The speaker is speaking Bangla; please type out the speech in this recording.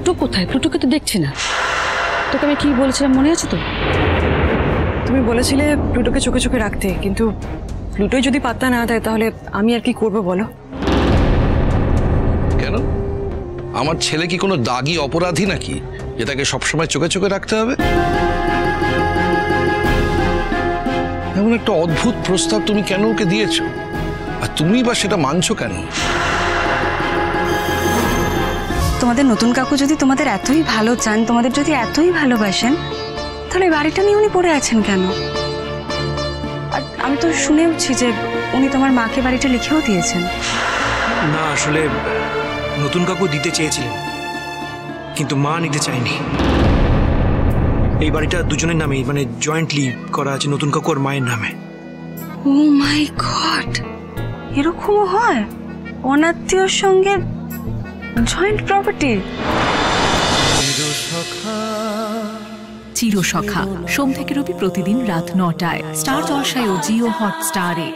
প্লুটো কোথায়? প্লুটোকে তো দেখছি না। তোকে আমি কি বলেছিলাম মনে আছে তো? তুমি বলেছিলে প্লুটোকে চোখে চোখে রাখতে, কিন্তু প্লুটোই যদি পাত্তা না দেয় তাহলে আমি আর কি করবো বলো? কেন? আমার ছেলে কি কোনো দাগী অপরাধী নাকি যে তাকে সবসময় চোখে চোখে রাখতে হবে? এমন একটা অদ্ভুত প্রস্তাব তুমি কেন ওকে দিয়েছো, আর তুমি বা সেটা মানছো কেন? তোমাদের নতুন কাকু যদি তোমাদের এতই ভালো চান, তোমাদের যদি এতই ভালোবাসেন, তাহলে বাড়িটা নিয়ে উনি পড়ে আছেন কেন? আর আমি তো শুনেওছি যে উনি তোমার মাকে বাড়িটা লিখেও দিয়েছেন। না, আসলে নতুন কাকু দিতে চেয়েছিলেন, কিন্তু মা নিতে চায়নি। এই বাড়িটা দুজনের নামে, মানে জয়েন্টলি করা আছে, নতুন কাকু আর মায়ের নামে। ও মাই গড, এরকমও হয়? অনাত্মীয়র সঙ্গে জয়েন্ট প্রপার্টি? চিরসখা সোম থেকে রবি প্রতিদিন রাত ৯টায় স্টার জলসায় ও জিও হটস্টারে।